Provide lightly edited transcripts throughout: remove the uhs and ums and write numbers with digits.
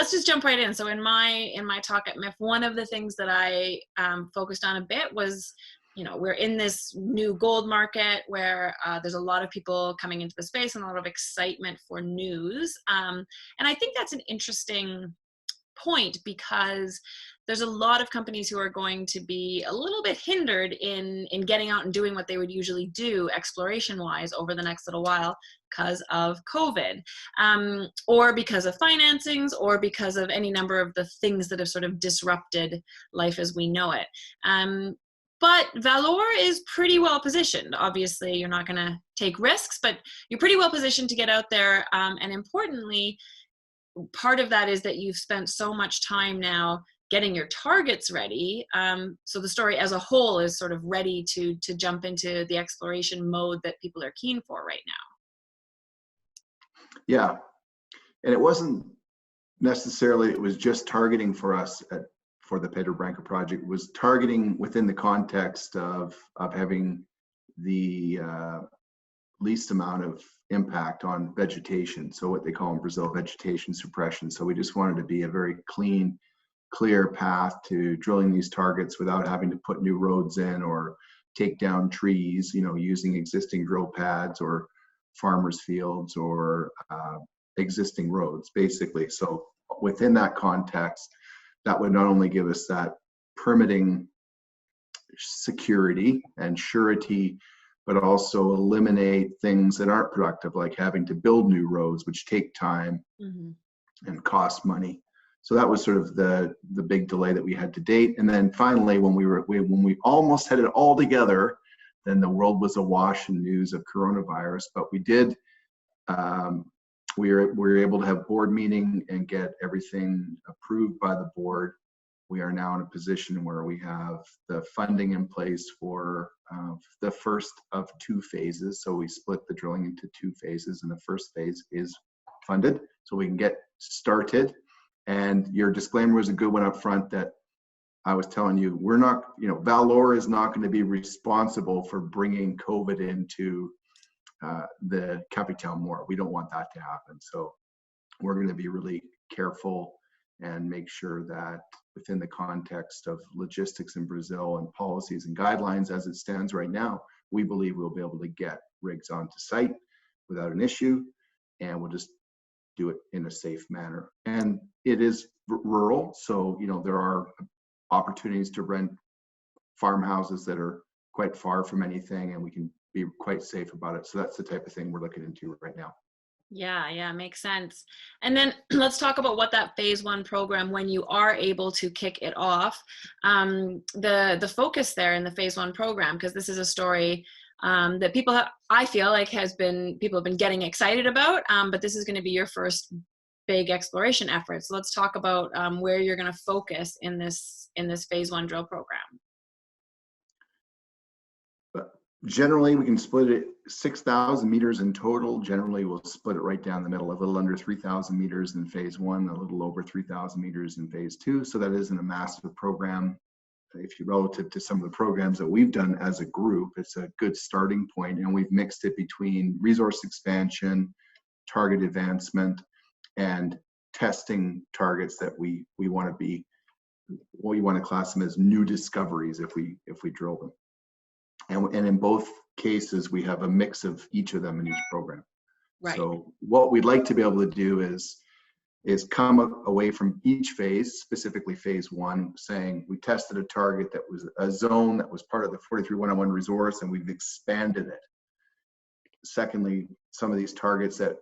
let's just jump right in. So in my talk at MIF, one of the things that I focused on a bit was, you know, we're in this new gold market where there's a lot of people coming into the space and a lot of excitement for news. And I think that's an interesting point, because there's a lot of companies who are going to be a little bit hindered in getting out and doing what they would usually do exploration wise over the next little while because of COVID, or because of financings, or because of any number of the things that have sort of disrupted life as we know it. But ValOre is pretty well positioned. Obviously, you're not going to take risks, but you're pretty well positioned to get out there. And importantly, part of that is that you've spent so much time now getting your targets ready. So the story as a whole is sort of ready to jump into the exploration mode that people are keen for right now. Yeah, and it wasn't necessarily, it was just targeting for us for the Pedra Branca project. It was targeting within the context of having the least amount of impact on vegetation. So what they call in Brazil vegetation suppression. So we just wanted to be a very clean, clear path to drilling these targets without having to put new roads in or take down trees, you know, using existing drill pads or farmers' fields or existing roads, basically. So within that context, that would not only give us that permitting security and surety, but also eliminate things that aren't productive, like having to build new roads, which take time and cost money. So that was sort of the big delay that we had to date. And then finally, when we almost had it all together, then the world was awash in news of coronavirus. But we did, we were able to have board meeting and get everything approved by the board. We are now in a position where we have the funding in place for the first of 2 phases. So we split the drilling into 2 phases, and the first phase is funded, so we can get started. And your disclaimer was a good one up front, that I was telling you, we're not, you know, ValOre is not going to be responsible for bringing COVID into the Capital Mor. We don't want that to happen. So we're going to be really careful and make sure that within the context of logistics in Brazil and policies and guidelines as it stands right now, we believe we'll be able to get rigs onto site without an issue, and we'll just do it in a safe manner. And it is rural, so, you know, there are opportunities to rent farmhouses that are quite far from anything, and we can be quite safe about it. So that's the type of thing we're looking into right now. Yeah, makes sense. And then let's talk about what that phase 1 program, when you are able to kick it off, the focus there in the phase 1 program, because this is a story that people have, I feel like people have been getting excited about, but this is going to be your first big exploration effort. So let's talk about where you're going to focus in this phase 1 drill program. Generally, we can split it 6,000 meters in total. Generally, we'll split it right down the middle, a little under 3,000 meters in phase 1, a little over 3,000 meters in phase 2. So that isn't a massive program. If you relative to some of the programs that we've done as a group, it's a good starting point. And we've mixed it between resource expansion, target advancement, and testing targets that we want to be, well, you want to class them as new discoveries if we drill them. And in both cases, we have a mix of each of them in each program. Right. So what we'd like to be able to do is come away from each phase, specifically phase 1, saying we tested a target that was a zone that was part of the 43101 resource, and we've expanded it. Secondly, some of these targets that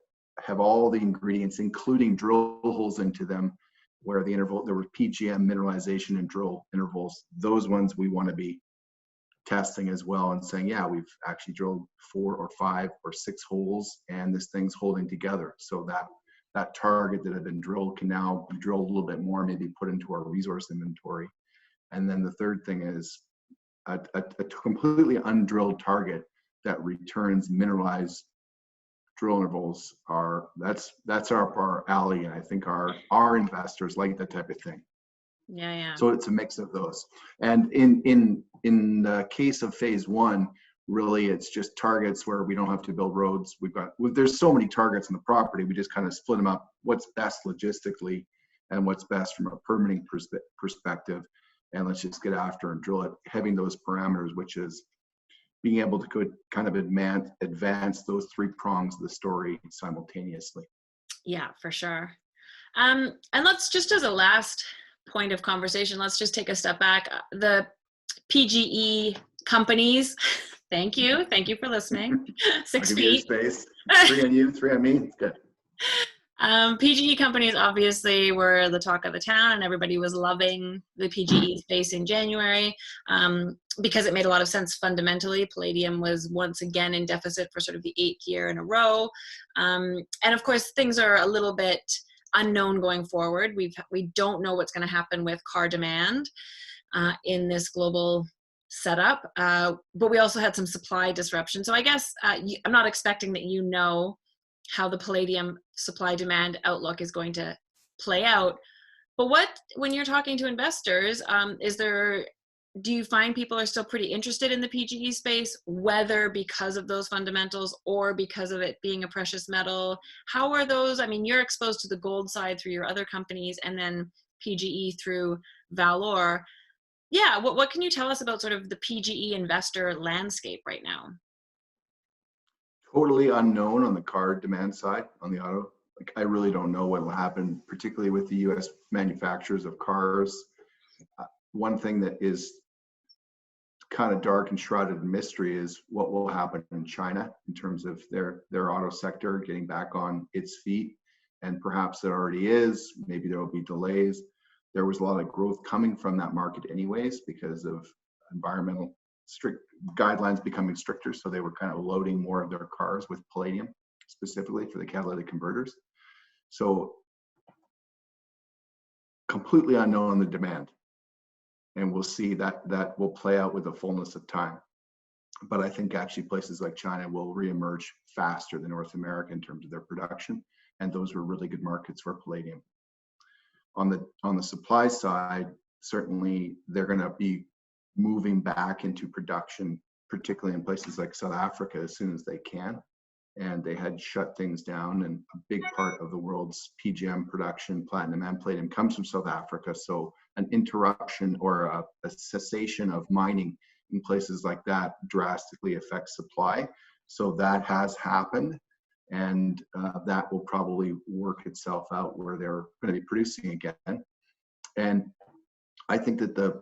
have all the ingredients, including drill holes into them, where the interval, there were PGM mineralization and drill intervals, those ones we want to be testing as well, and saying, yeah, we've actually drilled 4 or 5 or 6 holes, and this thing's holding together. So that target that had been drilled can now be drilled a little bit more, maybe put into our resource inventory. And then the third thing is a completely undrilled target that returns mineralized drill intervals. That's our alley, and I think our investors like that type of thing. Yeah. So it's a mix of those. And in the case of phase 1, really it's just targets where we don't have to build roads. There's so many targets on the property, we just kind of split them up. What's best logistically and what's best from a permitting perspective. And let's just get after and drill it, having those parameters, which is being able to kind of advance those three prongs of the story simultaneously. Yeah, for sure. And let's just, as a last point of conversation, let's just take a step back. The PGE companies, thank you for listening. 6 feet. Space. 3 on you, 3 on me. Good. PGE companies obviously were the talk of the town, and everybody was loving the PGE space in January because it made a lot of sense fundamentally. Palladium was once again in deficit for sort of the 8th year in a row. And of course, things are a little bit unknown going forward. We don't know what's going to happen with car demand in this global setup, but we also had some supply disruption. So I guess I'm not expecting that you know how the palladium supply demand outlook is going to play out. But when you're talking to investors, do you find people are still pretty interested in the PGE space, whether because of those fundamentals or because of it being a precious metal? How are those? I mean, you're exposed to the gold side through your other companies and then PGE through ValOre. Yeah, what can you tell us about sort of the PGE investor landscape right now? Totally unknown on the car demand side, on the auto. Like, I really don't know what will happen, particularly with the US manufacturers of cars. One thing that is kind of dark and shrouded in mystery is what will happen in China in terms of their auto sector getting back on its feet. And perhaps it already is. Maybe there will be delays. There was a lot of growth coming from that market anyways because of environmental strict guidelines becoming stricter, so they were kind of loading more of their cars with palladium, specifically for the catalytic converters. So completely unknown on the demand, and we'll see that will play out with the fullness of time. But I think actually places like China will reemerge faster than North America in terms of their production, and those were really good markets for palladium. On the supply side, certainly they're going to be moving back into production, particularly in places like South Africa, as soon as they can. And they had shut things down, and a big part of the world's PGM production, platinum and palladium, comes from South Africa. So an interruption or a cessation of mining in places like that drastically affects supply. So that has happened, and that will probably work itself out where they're going to be producing again. And I think that the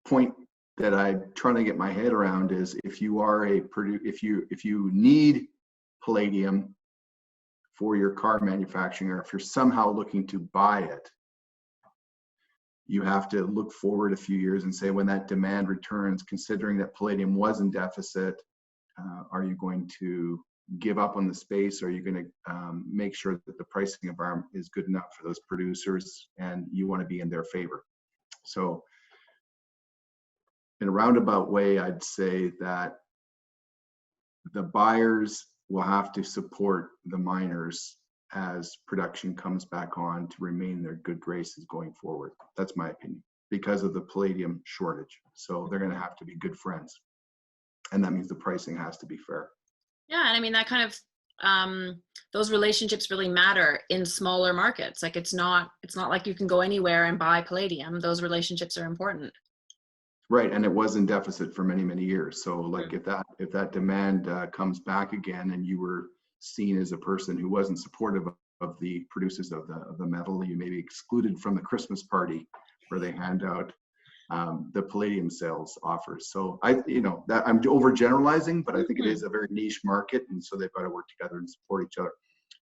point that I'm trying to get my head around is if you need palladium for your car manufacturing, or if you're somehow looking to buy it, you have to look forward a few years and say, when that demand returns, considering that palladium was in deficit, are you going to give up on the space? Or are you going to make sure that the pricing environment is good enough for those producers and you want to be in their favor? So in a roundabout way, I'd say that the buyers will have to support the miners as production comes back on to remain in their good graces going forward. That's my opinion, because of the palladium shortage. So they're going to have to be good friends. And that means the pricing has to be fair. Yeah, and I mean, that kind of, those relationships really matter in smaller markets. Like it's not like you can go anywhere and buy palladium. Those relationships are important. Right, and it was in deficit for many, many years. So like if that demand comes back again, and you were seen as a person who wasn't supportive of the producers of the metal, you may be excluded from the Christmas party where they hand out the palladium sales offers. So I'm overgeneralizing, but I think it is a very niche market, and so they've got to work together and support each other.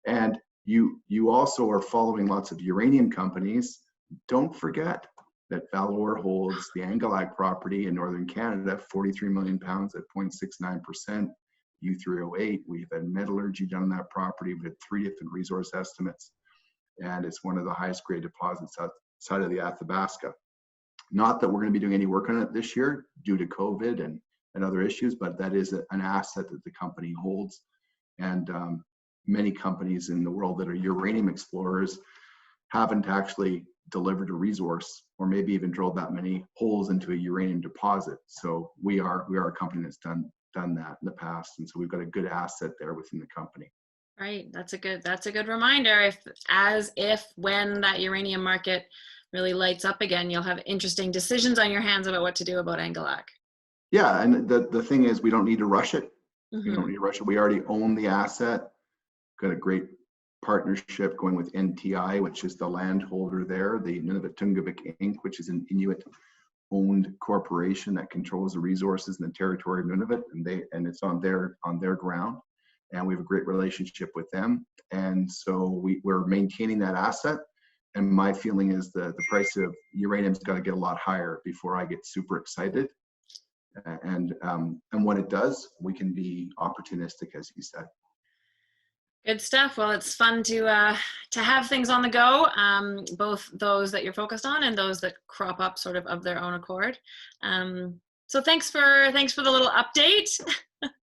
And you also are following lots of uranium companies. Don't forget that ValOre holds the Angalag property in northern Canada, 43 million pounds at 0.69%, U3O8. We've had metallurgy done on that property. We've had 3 different resource estimates, and it's one of the highest grade deposits outside of the Athabasca. Not that we're going to be doing any work on it this year due to COVID and other issues, but that is an asset that the company holds. And many companies in the world that are uranium explorers haven't actually delivered a resource or maybe even drilled that many holes into a uranium deposit. So we are a company that's done that in the past, and so we've got a good asset there within the company. Right. That's a good reminder. If when that uranium market really lights up again, you'll have interesting decisions on your hands about what to do about Angelac. Yeah, and the thing is, we don't need to rush it. We don't Mm-hmm. need to rush it. We already own the asset. Got a great partnership going with NTI, which is the landholder there, the Nunavut Tungavik Inc., which is an Inuit-owned corporation that controls the resources in the territory of Nunavut, and it's on their ground, and we have a great relationship with them, and so we're maintaining that asset. And my feeling is the price of uranium's got to get a lot higher before I get super excited. And when it does, we can be opportunistic, as you said. Good stuff. Well, it's fun to have things on the go, both those that you're focused on and those that crop up sort of their own accord. So thanks for the little update.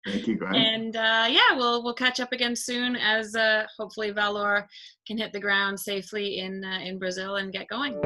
Thank you, Gwen. And yeah, we'll catch up again soon as hopefully ValOre can hit the ground safely in Brazil and get going.